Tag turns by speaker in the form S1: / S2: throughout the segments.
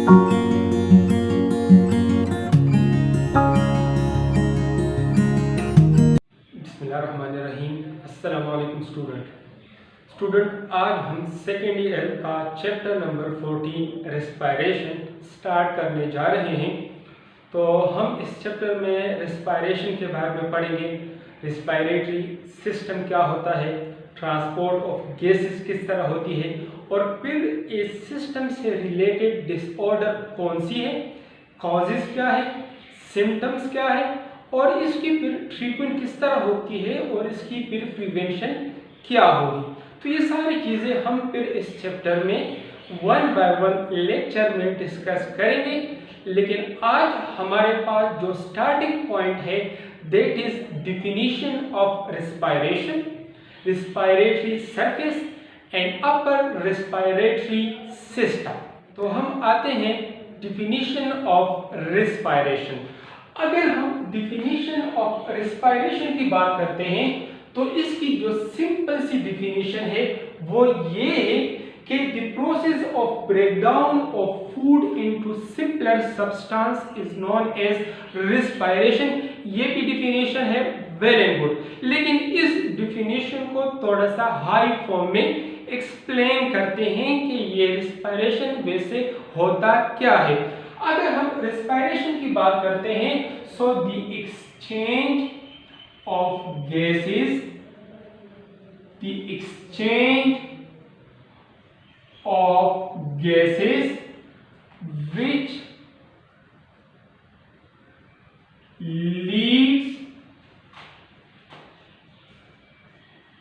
S1: बिस्मिल्लाहिर्रहमानिर्रहीम। अस्सलाम वालेकुम स्टूडेंट, आज हम सेकेंड ईयर का चैप्टर नंबर 14 रेस्पायरेशन स्टार्ट करने जा रहे हैं। तो हम इस चैप्टर में रेस्पायरेशन के बारे में पढ़ेंगे। रेस्पायरेटरी सिस्टम क्या होता है, ट्रांसपोर्ट ऑफ गैसेस किस तरह होती है, और फिर इस सिस्टम से रिलेटेड डिसऑर्डर कौन सी है, कॉजेस क्या है, सिम्टम्स क्या है, और इसकी फिर ट्रीटमेंट किस तरह होती है, और इसकी फिर प्रिवेंशन क्या होगी। तो ये सारी चीज़ें हम फिर इस चैप्टर में वन बाय वन लेक्चर में डिस्कस करेंगे। लेकिन आज हमारे पास जो स्टार्टिंग पॉइंट है that is definition of respiration, respiratory surface and upper respiratory system. तो हम आते हैं डिफिनीशन ऑफ रेस्पायरेशन। अगर हम डिफिनीशन ऑफ रेस्पायरेशन की बात करते हैं तो इसकी जो सिंपल सी डिफिनीशन है वो ये है कि the process of breakdown of food into simpler substance is known as respiration. ये भी डिफिनीशन है, वेल एंड गुड, लेकिन इस डिफिनीशन को थोड़ा सा हाई फॉर्म में एक्सप्लेन करते हैं कि ये रेस्पायरेशन वैसे होता क्या है। अगर हम रेस्पायरेशन की बात करते हैं so the exchange of gases, the exchange of gases which leads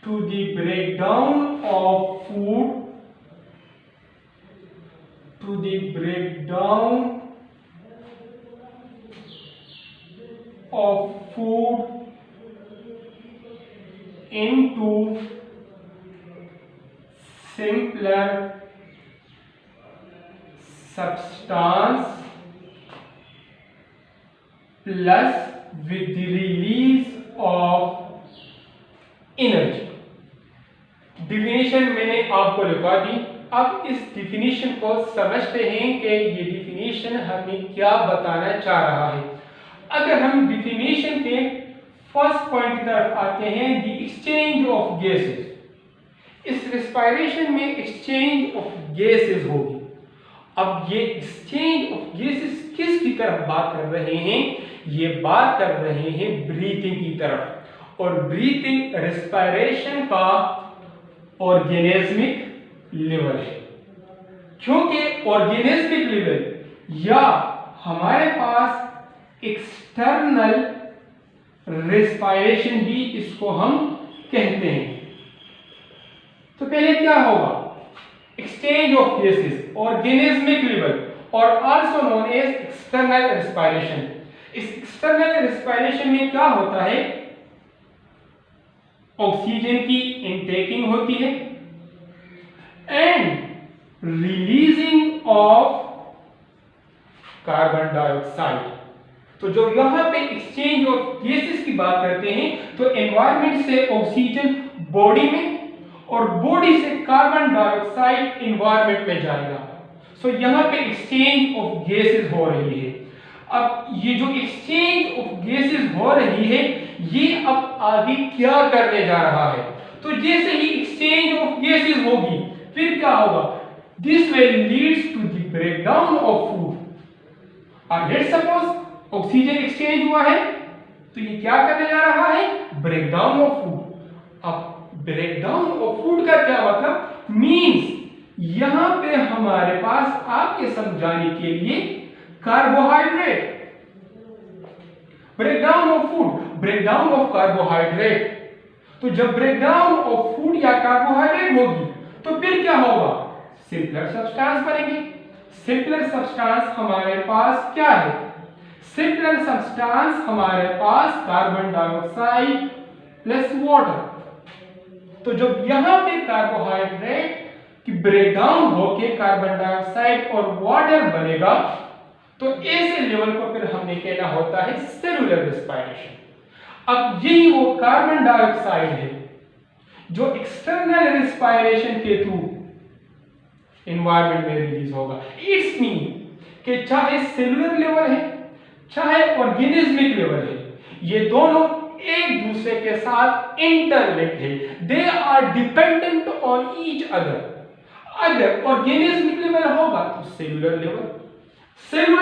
S1: to the breakdown of food, to the breakdown of food into simpler substance plus with the release of energy। Definition मैंने आपको लिखा दी। अब इस definition को समझते हैं कि ये डिफिनीशन हमें क्या बताना चाह रहा है। अगर हम डिफिनीशन के फर्स्ट पॉइंट की तरफ आते हैं, द एक्सचेंज ऑफ गैसेस। इस रेस्पायरेशन में एक्सचेंज ऑफ गैसेस होगी। अब ये एक्सचेंज ऑफ गैसेस किसकी तरफ बात कर रहे हैं, ये बात कर रहे हैं ब्रीथिंग की तरफ। और ब्रीथिंग रेस्पायरेशन का ऑर्गेनिज्मिक लेवल है, क्योंकि ऑर्गेनिज्मिक लेवल या हमारे पास एक्सटर्नल रेस्पायरेशन भी इसको हम कहते हैं। तो पहले क्या होगा, exchange of gases, organismic level, और also known as external respiration. इस एक्सटर्नल रेस्पायरेशन में क्या होता है, ऑक्सीजन की इनटेकिंग होती है and releasing of carbon dioxide. तो जो यहां पे एक्सचेंज ऑफ गैसेस की बात करते हैं तो एनवायरनमेंट से ऑक्सीजन बॉडी में और बॉडी से कार्बन डाइऑक्साइड एनवायरनमेंट में जाएगा। सो यहां पे एक्सचेंज ऑफ गैसेस हो रही है। अब ये जो एक्सचेंज ऑफ गैसेस हो रही है ये अब आगे क्या करने जा रहा है। तो जैसे ही एक्सचेंज ऑफ गैसेस होगी फिर क्या होगा, this will leads to the breakdown of food. Let's suppose oxygen exchange हुआ है तो ये क्या करने जा रहा है, ब्रेकडाउन ऑफ फूड। अब ब्रेकडाउन ऑफ फूड का क्या मतलब, मींस यहां पे हमारे पास आपके समझाने के लिए carbohydrate, breakdown of food, breakdown of carbohydrate. तो जब ब्रेकडाउन ऑफ फूड या कार्बोहाइड्रेट होगी तो फिर क्या होगा, सिंपलर सब्सटेंस बनेंगे। सिंपलर सब्सटेंस हमारे पास क्या है, सिंपलर सब्सटेंस हमारे पास कार्बन डाइऑक्साइड प्लस वाटर। तो जब यहां पे कार्बोहाइड्रेट की ब्रेकडाउन होके कार्बन डाइऑक्साइड और वाटर बनेगा तो ऐसे लेवल को फिर हमने कहना होता है सेलुलर रेस्पायरेशन। अब यही वो कार्बन डाइऑक्साइड है जो एक्सटर्नल रेस्पायरेशन के थ्रू एनवायरनमेंट में रिलीज होगा। इट्स मीन कि चाहे सेलुलर लेवल है चाहे ऑर्गेनिज्मिक लेवल है, ये दोनों एक दूसरे के साथ इंटरलिंक्ड है, they are dependent on each other. अगर ऑर्गेनिज्मिक लेवल होगा तो सेलुलर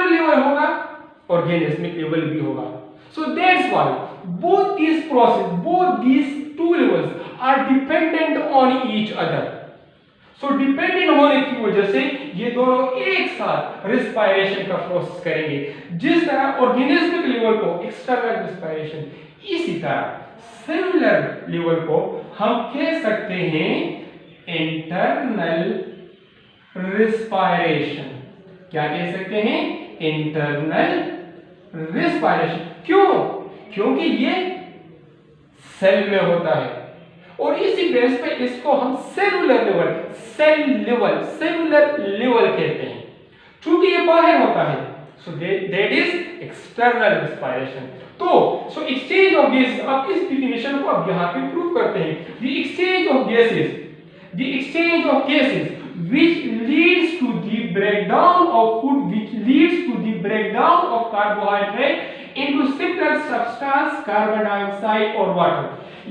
S1: लेवल होगा, ऑर्गेनिज्मिक लेवल भी होगा। So that's why both these two levels are dependent on each other। So dependent होने की वजह से ये दोनों एक साथ रिस्पायरेशन का प्रोसेस करेंगे। जिस तरह ऑर्गेनिज्मिक लेवल को एक्सटर्नल रिस्पायरेशन, इसी तरह सेलुलर लेवल को हम कह सकते हैं इंटरनल रिस्पायरेशन। क्या कह सकते हैं? Internal respiration. क्यों? क्योंकि ये सेल में होता है और इसी बेस पे इसको हम सेलुलर लेवल कहते हैं। चूंकि ये बाहर होता है, so that is external respiration. तो सो एक्सचेंज ऑफ गैसेस, आप इस डिफिनेशन को अब यहां पे प्रूव करते हैं। The exchange of gases which leads to the breakdown of food, which leads to the breakdown of carbohydrate into simpler substance, carbon dioxide और water।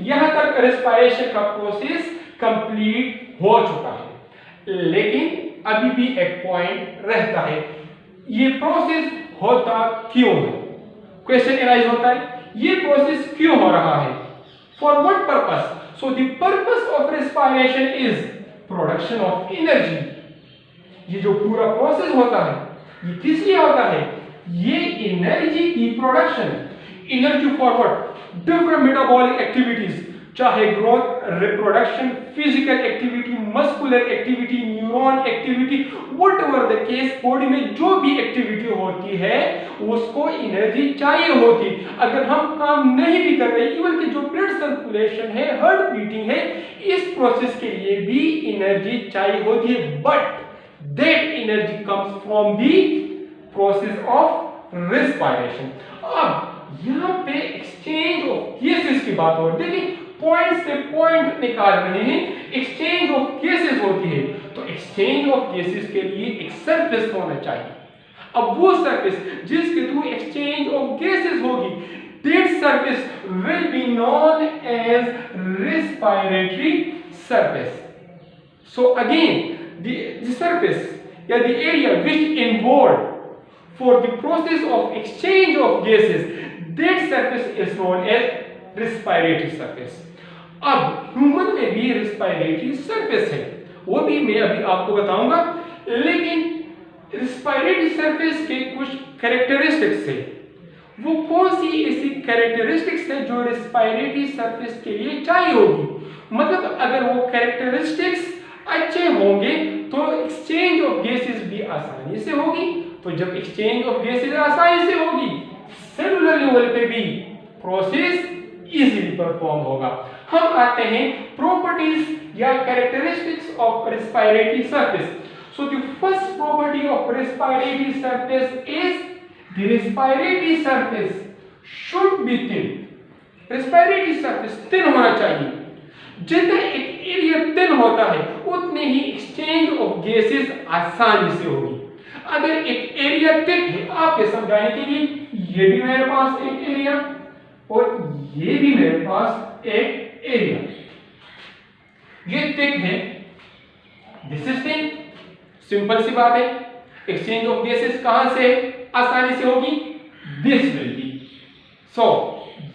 S1: यहां तक रेस्पिरेशन का प्रोसेस कंप्लीट हो चुका है, लेकिन अभी भी एक पॉइंट रहता है, ये प्रोसेस होता क्यों है? क्वेश्चन एराइज होता है, ये प्रोसेस क्यों हो रहा है? For what purpose? So the purpose of respiration is production of energy. ये जो पूरा प्रोसेस होता है, ये किस लिए होता है? ये एनर्जी की production. Energy for what? Different metabolic activities, चाहे growth, reproduction, physical activity, muscular activity, neuron activity, whatever the case, body में जो भी एक्टिविटी होती है उसको एनर्जी चाहिए होती। अगर हम काम नहीं भी कर रहे, इवन कि जो ब्लड सर्कुलेशन है, हार्ट बीटिंग है, इस प्रोसेस के लिए भी एनर्जी चाहिए होती है, but that energy comes from the process of respiration. अब यहां पे एक्सचेंज ऑफ गैसेस की बात हो रही है। देखिए, पॉइंट से पॉइंट निकाल रहे हैं, एक्सचेंज ऑफ गैसेस होती है, तो एक्सचेंज ऑफ गैसेस के लिए एक सरफेस होना चाहिए। अब वो सरफेस जिसके थ्रू एक्सचेंज ऑफ गैसेस होगी, that surface will be known as respiratory surface. So again the surface या the area which involved for the process of exchange of gases, that surface is known as respiratory surface। अब human में भी respiratory surface है, वो भी मैं अभी आपको बताऊंगा, लेकिन रेस्पिरेटरी सरफेस के कुछ कैरेक्टरिस्टिक्स है। वो कौन सी ऐसी कैरेक्टरिस्टिक्स है जो रेस्पिरेटरी सरफेस के लिए चाहिए होगी? मतलब अगर वो कैरेक्टरिस्टिक्स अच्छे होंगे तो एक्सचेंज ऑफ गैसेस भी आसानी से होगी। तो जब एक्सचेंज ऑफ गैसेस आसानी से होगी, सेलुलर लेवल पे भी प्रोसेस इजीली परफॉर्म होगा। हम आते हैं प्रॉपर्टीज या characteristics of respiratory surface. So the first property of respiratory surface is the respiratory surface should be thin. Respiratory surface thin होना चाहिए। जितना एक एरिया थिन होता है, उतने ही एक्सचेंज ऑफ गैसेस आसानी से होगी। अगर एक एरिया थिक है, आपके समझाने के लिए, ये भी मेरे पास एक एरिया और ये भी मेरे पास एक एरिया, ये थिक है, दिस इज थिन। सिंपल सी बात है, एक्सचेंज ऑफ गैसेस कहां से आसानी से होगी? This will be. सो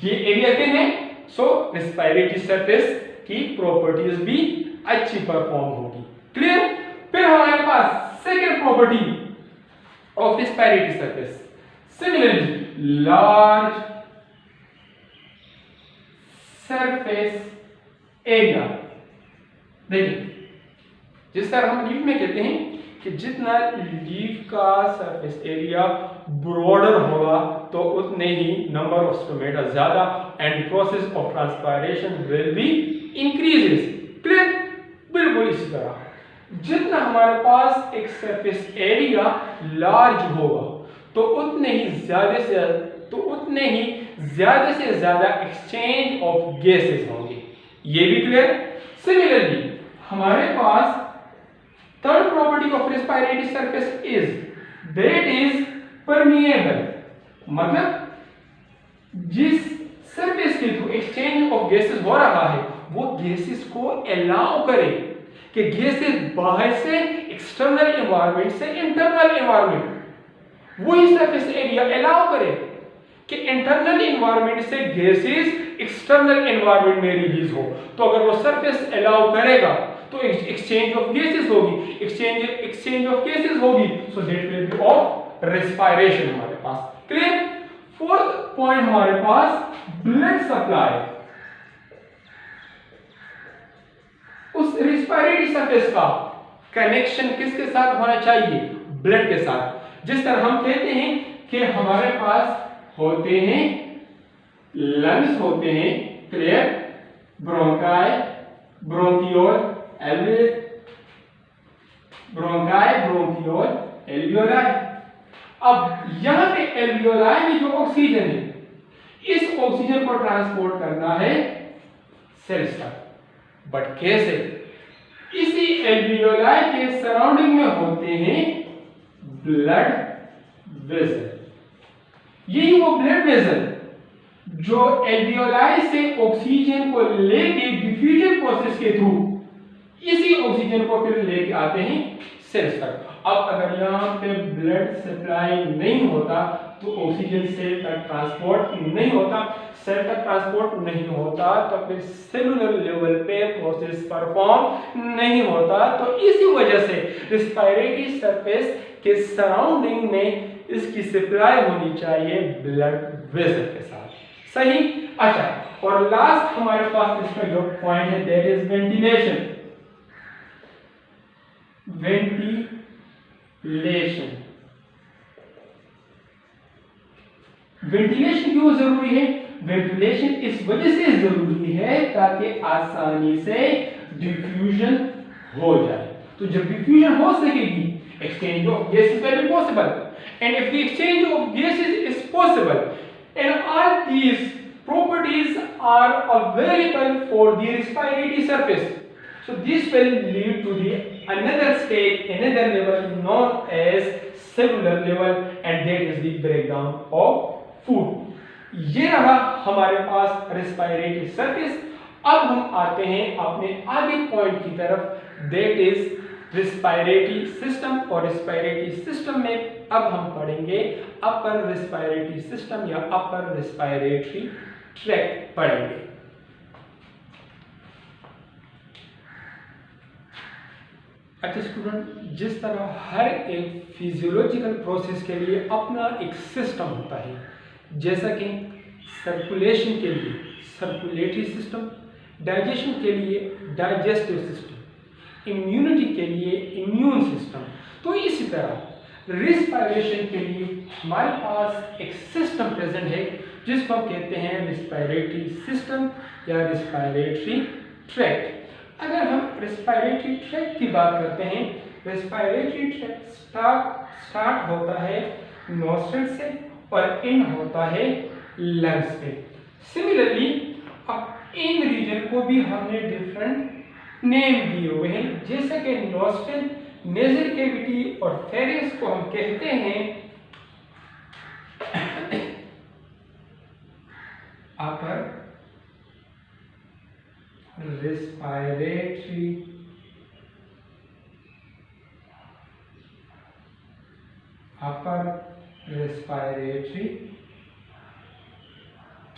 S1: ये एरिया थिन है, सो रेस्पिरेटरी सरफेस की प्रॉपर्टीज भी अच्छी परफॉर्म होगी। क्लियर? फिर हमारे पास second property of respiratory surface, similarly large surface area। देखिए, जिस तरह हम लीफ में कहते हैं कि जितना लीफ का सरफेस एरिया ब्रॉडर होगा तो उतने ही नंबर ऑफ स्टोमेटा ज्यादा and process of transpiration will be increases. Clear? बिल्कुल इसी तरह जितना हमारे पास एक सरफेस एरिया लार्ज होगा तो उतने ही ज्यादा से ज्यादा एक्सचेंज ऑफ गैसेस होंगे। ये भी क्लियर? सिमिलरली हमारे पास third property of respiratory surface is that is permeable, मतलब जिस सरफेस के थ्रू एक्सचेंज ऑफ गैसेस हो रहा है वो गैसेस को अलाउ करे कि गैसेस बाहर से एक्सटर्नल एनवायरनमेंट से इंटरनल एनवायरनमेंट वही सरफेस एरिया अलाउ करे कि इंटरनल एनवायरनमेंट से गैसेस एक्सटर्नल एनवायरनमेंट में रिलीज हो। तो अगर वो सरफेस अलाउ करेगा तो एक्सचेंज ऑफ गैसेस होगी, एक्सचेंज ऑफ गैसेस होगी, so that will be of respiration हमारे पास। क्लियर? फोर्थ पॉइंट हमारे पास ब्लड सप्लाई। उस रेस्पिरेटरी सरफेस का कनेक्शन किसके साथ होना चाहिए? ब्लड के साथ। जिस तरह हम कहते हैं कि हमारे पास होते हैं लंग्स होते हैं, clear, bronchi, bronchiole, bronchi, bronchiole, alveoli. अब यहां पे एल्वियोलाई में जो ऑक्सीजन है इस ऑक्सीजन को ट्रांसपोर्ट करना है सेल्स तक, बट कैसे? इसी एल्वियोलाई के सराउंडिंग में होते हैं ब्लड वेसल। यही वो ब्लड वेसल जो एल्वियोलाई से ऑक्सीजन को लेके डिफ्यूजन प्रोसेस के थ्रू इसी ऑक्सीजन को फिर लेके आते हैं सेल्स तक। अब अगर यहाँ पे ब्लड सप्लाई नहीं होता तो ऑक्सीजन सेल तक ट्रांसपोर्ट नहीं होता, सेल तक ट्रांसपोर्ट नहीं होता तो फिर सेलुलर लेवल पे प्रोसेस परफॉर्म नहीं होता। तो इसी वजह से रेस्पिरेटरी सरफेस के सराउंडिंग में इसकी सप्लाई होनी चाहिए ब्लड वेसल के साथ। सही? अच्छा, और लास्ट हमारे पास इसका जो पॉइंट है दैट इज वेंटिलेशन। वेंटिलेशन क्यों जरूरी है? वेंटिलेशन इस वजह से जरूरी है ताकि आसानी से डिफ्यूजन हो जाए। तो जब डिफ्यूजन हो सकेगी exchange of gases will be possible, and if the exchange of gases is possible and all these properties are available for the respiratory surface, so this will lead to the another stage, another level known as cellular level, and that is the breakdown of food. ये रहा हमारे पास respiratory surface. अब हम आते हैं अपने आगे point की तरफ, दैट इज रेस्पिरेटरी सिस्टम। और रेस्पिरेटरी सिस्टम में अब हम पढ़ेंगे अपर रेस्पिरेटरी सिस्टम या अपर रेस्पिरेटरी ट्रैक्ट पढ़ेंगे। अच्छा स्टूडेंट, जिस तरह हर एक फिजियोलॉजिकल प्रोसेस के लिए अपना एक सिस्टम होता है, जैसा कि सर्कुलेशन के लिए सर्कुलेटरी सिस्टम, डाइजेशन के लिए डाइजेस्टिव सिस्टम, इम्यूनिटी के लिए इम्यून सिस्टम, तो इसी तरह रिस्पायरेशन के लिए हमारे पास एक सिस्टम प्रेजेंट है जिसको हम कहते हैं रिस्पायरेटरी सिस्टम या रिस्पायरेटरी ट्रैक्ट। अगर हम रिस्पायरेटरी ट्रैक्ट की बात करते हैं, रिस्पायरेटरी ट्रैक्ट स्टार्ट होता है नोस्ट्रल से और इन होता है लंग्स पे। सिमिलरली अब इन रीजन को भी हमने डिफरेंट नेम दिए हुए हैं, जैसे कि नोस्ट्रल, नेजल कैविटी और फेरिंक्स को हम कहते हैं अपर रेस्पिरेटरी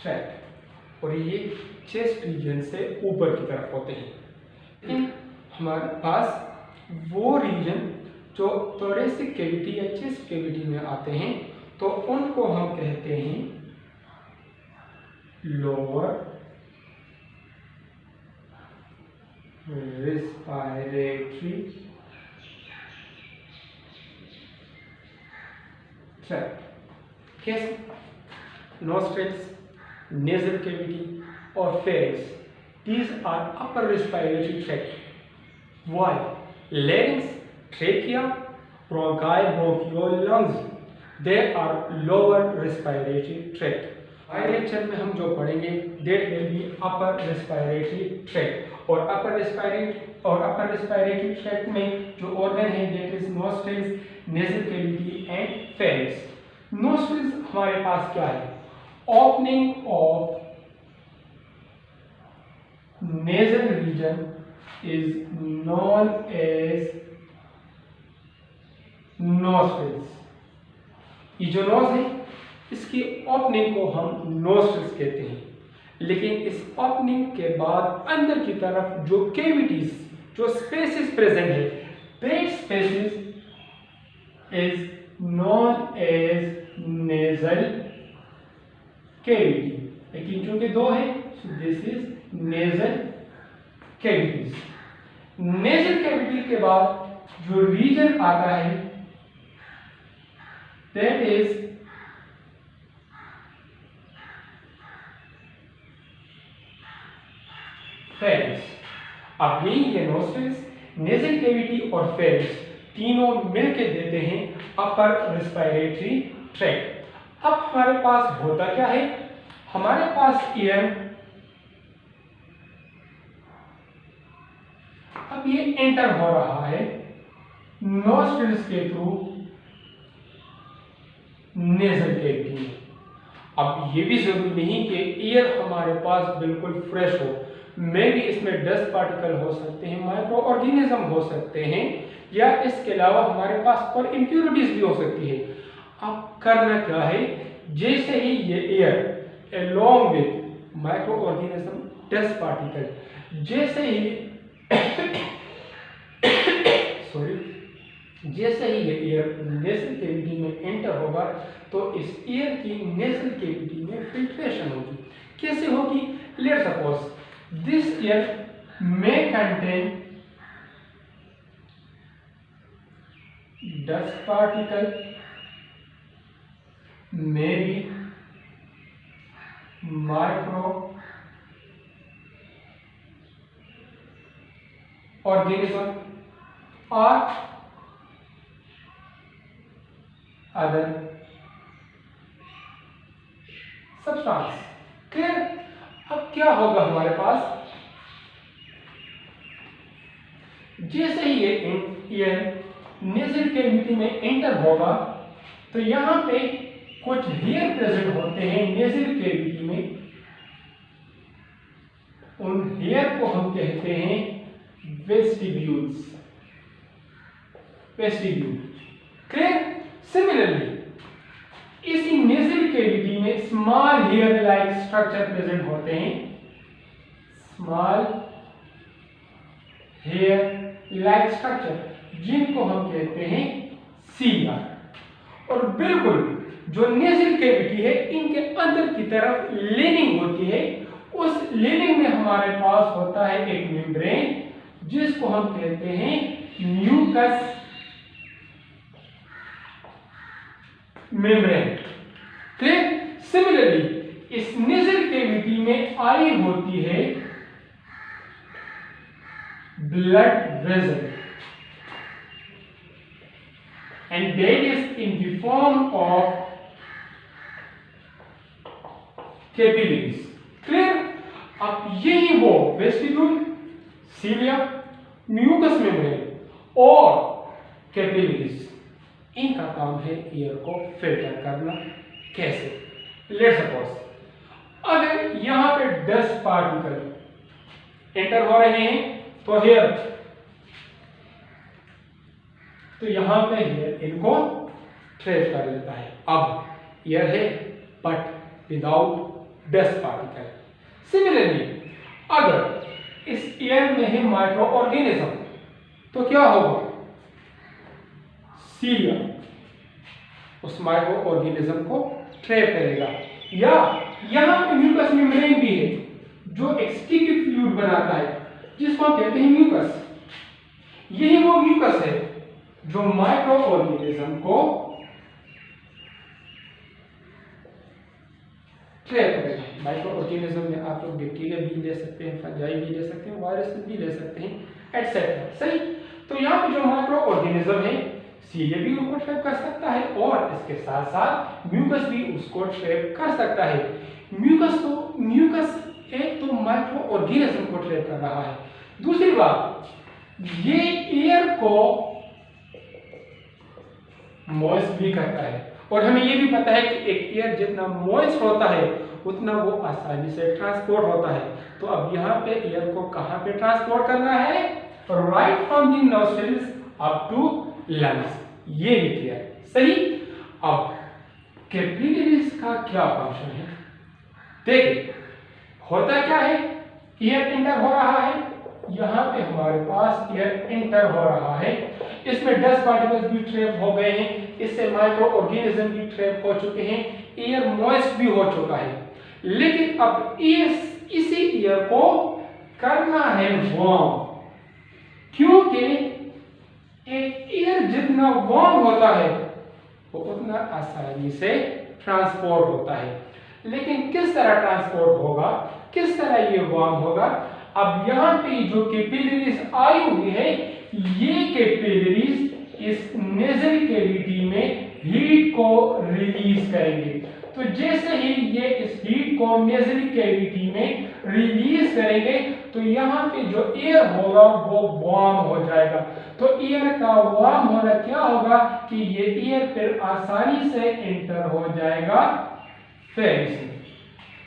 S1: ट्रैक्ट, और ये चेस्ट रीजन से ऊपर की तरफ होते हैं। लेकिन हमारे पास वो रीजन जो थोरेसिक कैविटी या चेस्ट कैविटी में आते हैं तो उनको हम कहते हैं लोअर रेस्पिरेटरी ट्रैक्ट। कैसे? नोस्ट्रल्स, नेजल कैविटी और pharynx, these are upper respiratory tract, while larynx, trachea, bronchi, bronchiole, lungs, they are lower respiratory tract. हमारे लेक्चर में हम जो पढ़ेंगे that will be upper respiratory tract, और upper respiratory tract में जो organ है that is nostrils, nasal cavity and pharynx. Nostrils हमारे पास क्या है? Opening of nasal region is known as nostrils। ये जो नोज है इसकी ओपनिंग को हम नोस्ट्रिल्स कहते हैं, लेकिन इस ओपनिंग के बाद अंदर की तरफ जो कैविटीज, जो स्पेसेस प्रेजेंट है, that spaces is known as nasal cavity. लेकिन चूंकि दो है, so this is nasal cavities. Nasal cavity के बाद जो रीजन आता है दैट इज फेरिंग्स। अब ये नोस्ट्रिल्स, नेजल कैविटी और फेरिंग्स तीनों मिलकर देते हैं अपर रेस्पिरेटरी ट्रैक्ट। अब हमारे पास होता क्या है? हमारे पास एयर अब ये एंटर हो रहा है नोस्ट्रिल्स के थ्रू नेजल कैविटी में। अब ये भी जरूरी नहीं कि एयर हमारे पास बिल्कुल फ्रेश हो, मे भी इसमें डस्ट पार्टिकल हो सकते हैं, माइक्रो ऑर्गेनिज्म हो सकते हैं, या इसके अलावा हमारे पास और इम्प्योरिटीज भी हो सकती है। अब करना क्या है? जैसे ही ये air along with micro organism, dust particle, जैसे ही जैसे ही ये एयर नेजल कैविटी में एंटर होगा तो इस एयर की नेजल कैविटी में फिल्ट्रेशन होगी। कैसे होगी? Let's suppose this air may contain dust particle, maybe micro organism or other substance। Clear? अब क्या होगा हमारे पास? जैसे ही ये एयर नेजल कैविटी में एंटर होगा तो यहां पे कुछ हेयर प्रेजेंट होते हैं नेजल कैविटी में, उन हेयर को हम कहते हैं वेस्टिब्यूल्स। वेस्टिब्यूल। क्लियर? सिमिलरली इसी नेजल कैविटी में small hair like structure present होते हैं, स्मॉल हेयर लाइक स्ट्रक्चर, जिनको हम कहते हैं सीलिया। और बिल्कुल जो नेजल कैविटी है इनके अंदर की तरफ लेनिंग होती है, उस लेनिंग में हमारे पास होता है एक मेम्ब्रेन जिसको हम कहते हैं म्यूकस मेम्ब्रेन। क्लियर? सिमिलरली इस नेजल कैविटी में आई होती है blood vessel, and that is in the form of capillaries। Clear? अब यही वो वेस्टिब्यूल, सीलिया, म्यूकस मेम्ब्रेन और कैपिलरीज, इनका काम है एयर को फिल्टर करना। कैसे? लेट्स सपोज अगर यहां पे डस्ट पार्टिकल एंटर हो रहे हैं तो हेयर, तो यहां पे हेयर इनको ट्रैप कर लेता है। अब एयर है but without dust particle. Similarly अगर इस एयर में है माइक्रो ऑर्गेनिज्म तो क्या होगा? सीलिया उस माइक्रो ऑर्गेनिज्म को ट्रैप करेगा। या यहां पे म्यूकस मेम्ब्रेन भी है जो एक स्टिकी फ्लूइड बनाता है जिसको हम कहते हैं म्यूकस। यही वो म्यूकस है जो माइक्रो ऑर्गेनिज्म को ट्रैप करेगा। माइक्रो ऑर्गेनिज्म में आप लोग बैक्टीरिया भी ले सकते हैं, फंजाई भी ले सकते हैं, वायरस भी ले सकते हैं, एटसेट्रा। सही? तो यहाँ पे जो माइक्रो ऑर्गेनिज्म है सीलिया भी उसको ट्रैप कर सकता है और इसके साथ साथ म्यूकस भी उसको ट्रैप कर सकता है। म्यूकस एक तो माइक्रो ऑर्गेनिज्म को ट्रैप कर रहा है। दूसरी बात, ये एयर को मॉइस्ट भी करता है। और हमें ये भी पता है कि एक एयर जितना मॉइस्ट होता है उतना वो आसानी से ट्रांसपोर्ट होता है। तो अब यहाँ पे एयर को कहाँ पे ट्रांसपोर्ट करना है? Right from the nostrils up to lungs. ये भी क्लियर, सही। अब कैपिलरीज का क्या फंक्शन है? देखिए होता क्या है, एयर इंटर हो रहा है, यहाँ पे हमारे पास एयर इंटर हो रहा है, इसमें डस्ट पार्टिकल्स भी ट्रैप हो गए हैं, इससे माइक्रो ऑर्गेनिज्म भी ट्रैप हो चुके हैं, एयर मॉइस्ट भी हो चुका है। लेकिन अब इसी एयर को करना है वार्म, क्योंकि एक एयर जितना वार्म होता है वो उतना आसानी से ट्रांसपोर्ट होता है। लेकिन किस तरह ट्रांसपोर्ट होगा, किस तरह ये वार्म होगा? अब यहाँ पे जो कैपिलरीज आई हुई है, ये कैपिलरीज इस नेजल कैविटी में हीट को रिलीज करेंगे। तो जैसे ही ये इस हीट को नेजल कैविटी में रिलीज करेंगे तो यहाँ पे जो एयर होगा वो वार्म हो जाएगा। तो एयर का वार्म होना क्या होगा कि ये एयर फिर आसानी से एंटर हो जाएगा फेरिस में।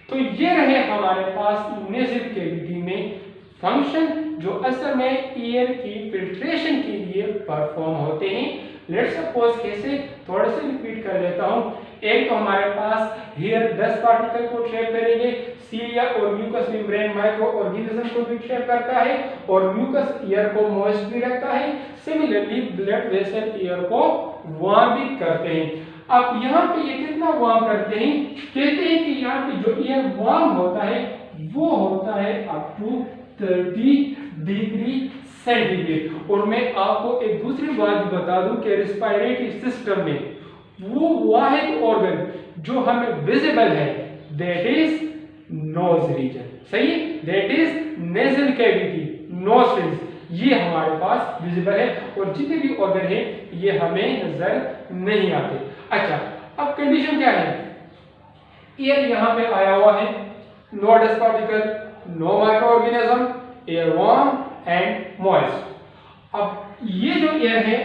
S1: तो ये रहे हमारे पास नेजल कैविटी में फंक्शन जो असल में एयर की फिल्ट्रेशन के लिए परफॉर्म होते हैं। लेट्स सपोज कैसे, थोड़ा सा रिपीट कर लेता हूं। एक तो हमारे पास हेयर डस्ट पार्टिकल को ट्रैप करेंगे, सीलिया और म्यूकस मेम्ब्रेन माइक्रो ऑर्गेनिज्म को भी ट्रैप करता है और म्यूकस एयर को मॉइस्ट भी रखता है। सिमिलरली ब्लड वेसल एयर को वार्म भी करते हैं। अब यहाँ पे ये कितना वार्म करते हैं? कहते हैं कि यहाँ पे जो एयर वार्म होता है वो होता है अप टू 30 डिग्री सेंटीग्रेड। और मैं आपको एक दूसरी बात भी बता दूं कि रेस्पिरेटरी सिस्टम में वो वाहिद ऑर्गन जो हमें विजिबल है दैट इज नोज रीजन, सही, that is nasal cavity, nostrils, ये हमारे पास विजिबल है और जितने भी ऑर्गन है ये हमें नजर नहीं आते। अच्छा, अब कंडीशन क्या है? एयर यहाँ पे आया हुआ है, no dust particle, no micro organism, air warm and moist. अब ये जो एयर है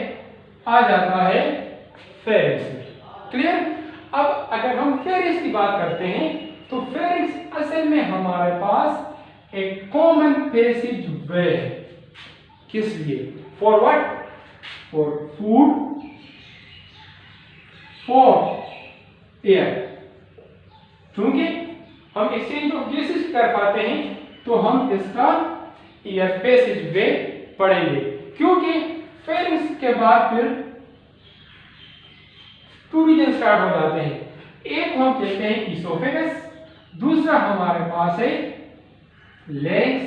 S1: आ जाता है फेरिंक्स में, क्लियर। अब अगर हम फेरिंक्स की बात करते हैं तो फेरिंक्स असल में हमारे पास एक कॉमन पैसेज वे है। किस लिए? For what? For food, for air. क्योंकि हम एक्सचेंज ऑफ गैसेस कर पाते हैं तो हम इसका एयर पैसेज वे पढ़ेंगे, क्योंकि फेरिंक्स के बाद फिर टू रीजन स्टार्ट हो जाते हैं। एक हम कहते हैं इसोफेगस, दूसरा हमारे पास है लेग्स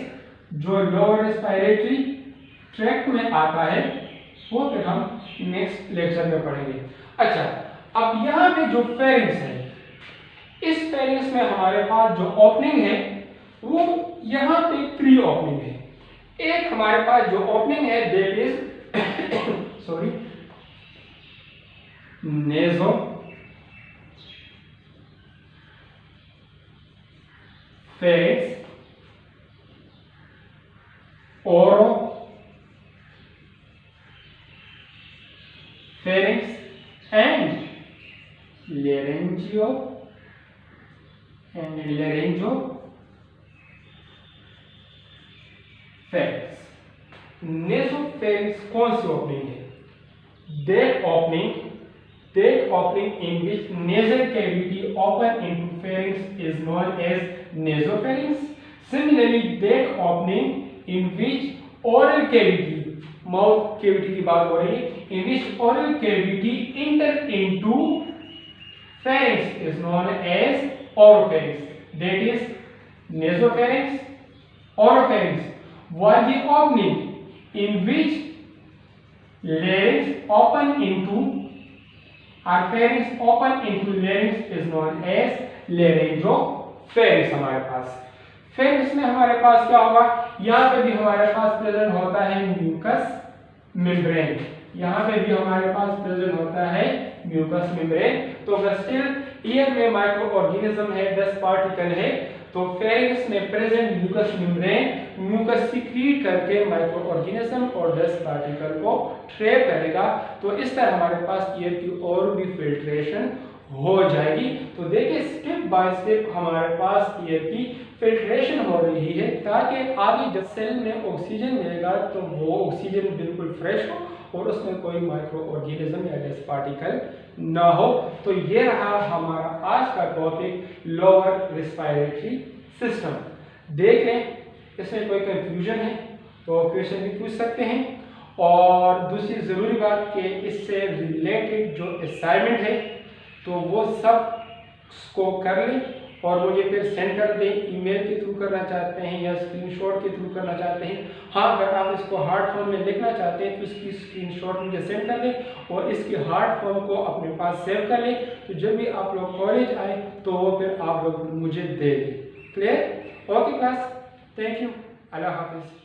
S1: जो लोअर रेस्पिरेटरी ट्रैक्ट में आता है, वो फिर हम नेक्स्ट लेक्चर में पढ़ेंगे। अच्छा, अब यहाँ पे जो फेरिंक्स है, इस फेरिंक्स में हमारे पास जो ओपनिंग है वो यहाँ पे 3 ओपनिंग है। एक हमारे पास जो ओपनिंग है दैट इज सॉरी नेजो फेरिंक्स, ओरो फेरिंक्स एंड लेरेंजियो फेरिंक्स। नेसोफेरिंक्स कौन सी ओपनिंग है? that opening in which nasal cavity open into pharynx is known as nasopharynx. Similarly, that opening in which oral cavity, mouth cavity की बात हो रही है, in which oral cavity enter into pharynx is known as oropharynx. That is nasopharynx, oropharynx. While the opening in which larynx open into or pharynx open into larynx is known as laryngopharynx। हमारे पास pharynx में हमारे पास क्या होगा? यहाँ पे भी हमारे पास present होता है म्यूकस मेम्ब्रेन, यहाँ पे भी हमारे पास प्रेजेंट होता है म्यूकस मेम्ब्रेन। तो स्टिल ईयर में माइक्रो ऑर्गेनिज्म है, डस्ट पार्टिकल है, तो फेरिंग्स में present mucus membrane mucus secrete करके माइक्रो ऑर्गेनिज्म और डस्ट पार्टिकल को ट्रैप करेगा। तो इस तरह हमारे पास ईयर की और भी फिल्ट्रेशन हो जाएगी। तो देखिए स्टेप बाय स्टेप हमारे पास ईयर की फिल्ट्रेशन हो रही है, ताकि आगे जब सेल में ऑक्सीजन मिलेगा तो वो ऑक्सीजन बिल्कुल फ्रेश हो और उसमें कोई माइक्रो ऑर्गेनिज्म या डस्ट पार्टिकल ना हो। तो ये रहा हमारा आज का टॉपिक, लोअर रेस्पिरेटरी सिस्टम। देख लें इसमें कोई कंफ्यूजन है तो क्वेश्चन भी पूछ सकते हैं। और दूसरी ज़रूरी बात कि इससे रिलेटेड जो असाइनमेंट है तो वो सब को कर लें और मुझे फिर सेंड कर दें। ईमेल के थ्रू करना चाहते हैं या स्क्रीनशॉट के थ्रू करना चाहते हैं। हाँ, अगर आप इसको हार्ड फॉर्म में लिखना चाहते हैं तो इसकी स्क्रीनशॉट मुझे सेंड कर दें और इसकी हार्ड फॉर्म को अपने पास सेव कर लें। तो जब भी आप लोग कॉलेज आए तो वो फिर आप लोग मुझे दे दें। Clear? Okay class, thank you, अल्लाह हाफिज़।